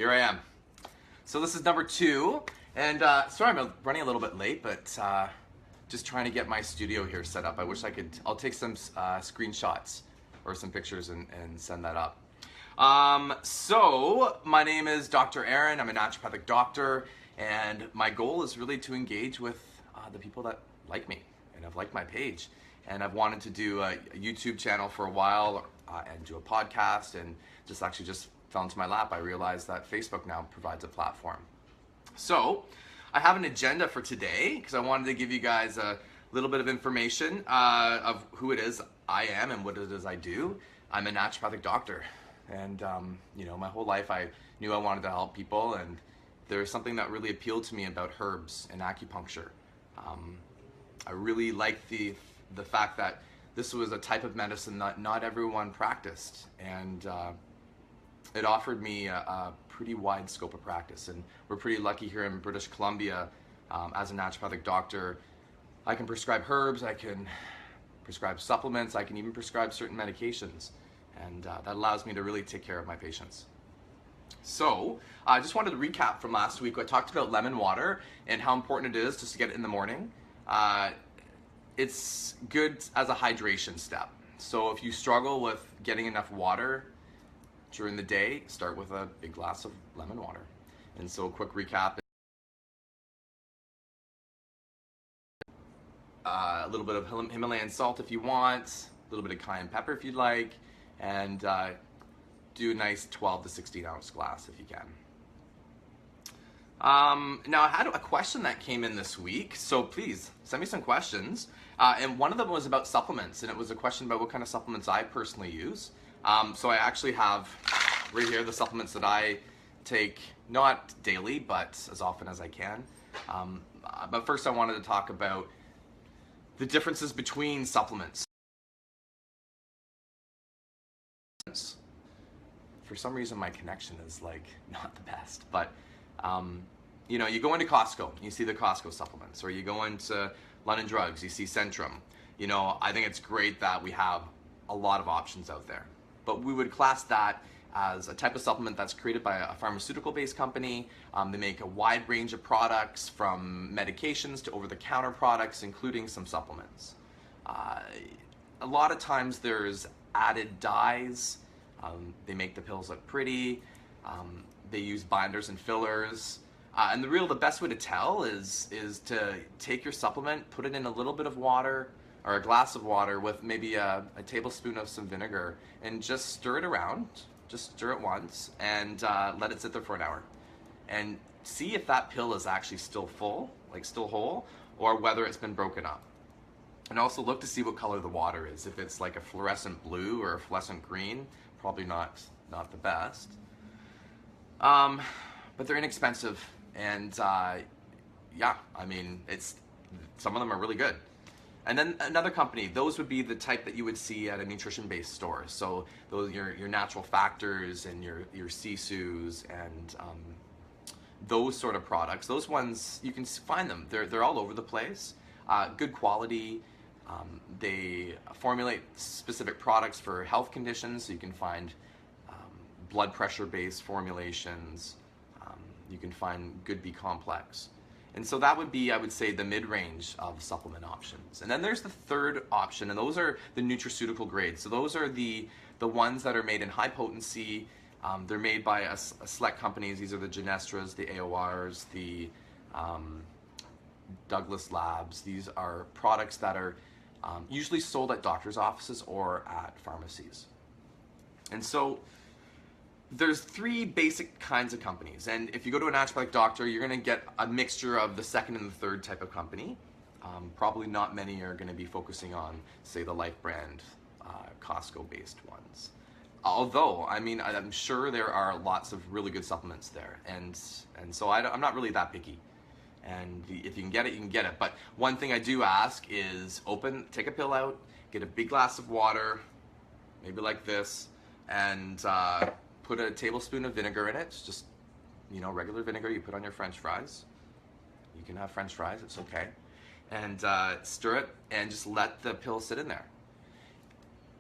here I am. So this is number 2, and sorry I'm running a little bit late, but just trying to get my studio here set up. I wish I could, I'll take some screenshots or some pictures and send that up. So my name is Dr. Aaron. I'm a naturopathic doctor, and my goal is really to engage with the people that like me and have liked my page. And I've wanted to do a YouTube channel for a while and do a podcast, and just fell into my lap. I realized that Facebook now provides a platform. So I have an agenda for today because I wanted to give you guys a little bit of information of who it is I am and what it is I do. I'm a naturopathic doctor, and you know, my whole life I knew I wanted to help people, and there's something that really appealed to me about herbs and acupuncture. I really liked the fact that this was a type of medicine that not everyone practiced, and it offered me a pretty wide scope of practice. And we're pretty lucky here in British Columbia. As a naturopathic doctor, I can prescribe herbs, I can prescribe supplements, I can even prescribe certain medications, and that allows me to really take care of my patients. So I just wanted to recap from last week. I talked about lemon water and how important it is just to get it in the morning. It's good as a hydration step. So if you struggle with getting enough water during the day, start with a big glass of lemon water. And so a quick recap. A little bit of Himalayan salt if you want, a little bit of cayenne pepper if you'd like, and do a nice 12 to 16 ounce glass if you can. Now I had a question that came in this week, so please send me some questions. And one of them was about supplements, and it was a question about what kind of supplements I personally use. So I actually have right here the supplements that I take, not daily, but as often as I can. But first I wanted to talk about the differences between supplements. For some reason my connection is like not the best, but you know, you go into Costco, you see the Costco supplements, or you go into London Drugs, you see Centrum. You know, I think it's great that we have a lot of options out there, but we would class that as a type of supplement that's created by a pharmaceutical-based company. They make a wide range of products, from medications to over-the-counter products, including some supplements. A lot of times there's added dyes. They make the pills look pretty. They use binders and fillers. And the best way to tell is to take your supplement, put it in a little bit of water, or a glass of water with maybe a tablespoon of some vinegar, and just stir it around. Just stir it once and let it sit there for an hour. And see if that pill is actually still full, like still whole, or whether it's been broken up. And also look to see what color the water is. If it's like a fluorescent blue or a fluorescent green, probably not the best. But they're inexpensive, and yeah, I mean, some of them are really good. And then another company, those would be the type that you would see at a nutrition-based store. So those your natural factors and your Sisus and those sort of products. Those ones, you can find them. They're all over the place. Good quality. They formulate specific products for health conditions. So you can find blood pressure-based formulations. You can find good B complex. And so that would be, I would say, the mid-range of supplement options. And then there's the third option, and those are the nutraceutical grades. So those are the ones that are made in high potency. They're made by a select companies. These are the Genestras, the AORs, the Douglas Labs. These are products that are usually sold at doctor's offices or at pharmacies. And so there's 3 basic kinds of companies, and if you go to a naturopathic doctor, you're going to get a mixture of the second and the third type of company. Probably not many are going to be focusing on, say, the Life brand, Costco-based ones. Although, I mean, I'm sure there are lots of really good supplements there, and so I'm not really that picky. And if you can get it, you can get it. But one thing I do ask is take a pill out, get a big glass of water, maybe like this, and put a tablespoon of vinegar in it, just, you know, regular vinegar you put on your French fries. You can have French fries, it's okay. And stir it and just let the pill sit in there.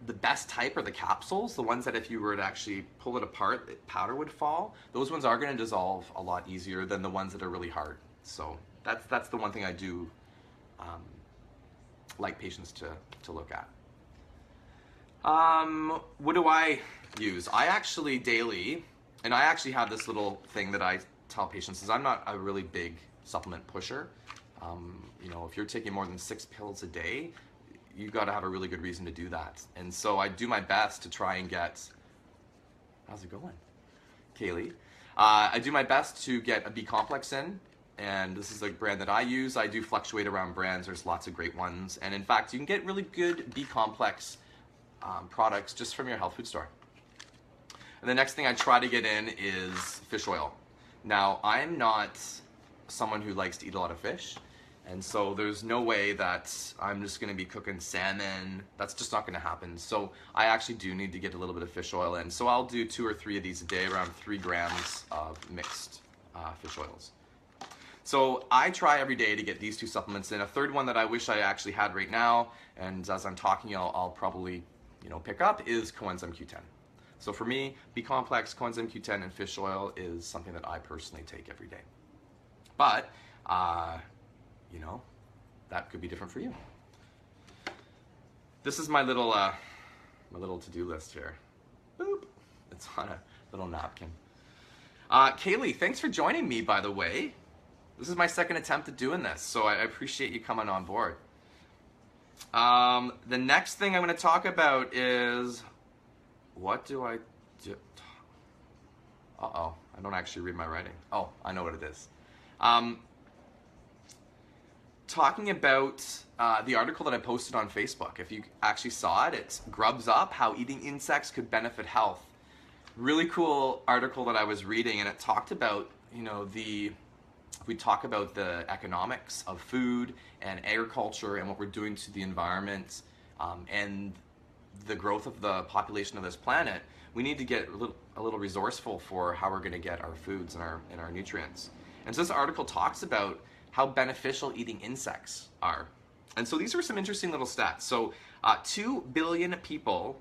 the best type are the capsules, the ones that if you were to actually pull it apart, powder would fall. Those ones are going to dissolve a lot easier than the ones that are really hard. So that's the one thing I do like patients to look at. What do I use? I actually daily, and I actually have this little thing that I tell patients, is I'm not a really big supplement pusher. You know, if you're taking more than 6 pills a day, you've got to have a really good reason to do that. And so I do my best to try and get, how's it going, Kaylee? I do my best to get a B complex in, and this is a brand that I use. I do fluctuate around brands. There's lots of great ones. And in fact, you can get really good B complex products just from your health food store. And the next thing I try to get in is fish oil. Now, I'm not someone who likes to eat a lot of fish, and so there's no way that I'm just going to be cooking salmon. That's just not going to happen. So I actually do need to get a little bit of fish oil in. So I'll do 2 or 3 of these a day, around 3 grams of mixed fish oils. So I try every day to get these 2 supplements in. A third one that I wish I actually had right now, and as I'm talking, I'll probably pick up, is coenzyme Q10. So for me, B complex, coenzyme Q10, and fish oil is something that I personally take every day. But that could be different for you. This is my little to-do list here. Boop. It's on a little napkin. Kaylee, thanks for joining me, by the way. This is my second attempt at doing this, so I appreciate you coming on board. The next thing I'm going to talk about is, what do I do? Uh-oh, I don't actually read my writing. Oh, I know what it is. Talking about the article that I posted on Facebook. If you actually saw it, it's Grubs Up, How Eating Insects Could Benefit Health. Really cool article that I was reading, and it talked about, we talk about the economics of food and agriculture and what we're doing to the environment and the growth of the population of this planet. We need to get a little resourceful for how we're going to get our foods and our nutrients. And so this article talks about how beneficial eating insects are. And so these are some interesting little stats. So 2 billion people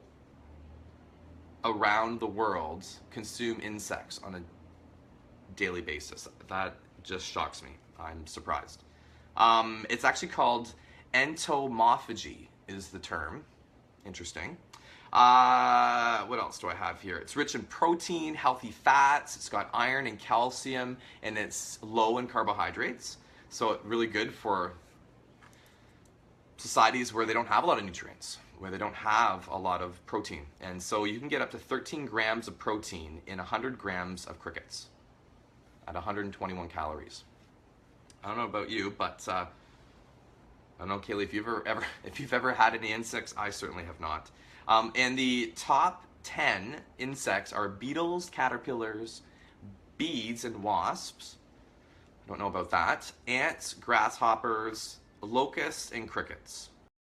around the world consume insects on a daily basis. That just shocks me. I'm surprised. It's actually called entomophagy is the term. Interesting. What else do I have here? It's rich in protein, healthy fats, it's got iron and calcium, and it's low in carbohydrates. So it's really good for societies where they don't have a lot of nutrients, where they don't have a lot of protein. And so you can get up to 13 grams of protein in 100 grams of crickets at 121 calories. I don't know about you, but I don't know, Kaylee, if you've ever had any insects. I certainly have not. And the top 10 insects are beetles, caterpillars, bees, and wasps. I don't know about that. Ants, grasshoppers, locusts, and crickets.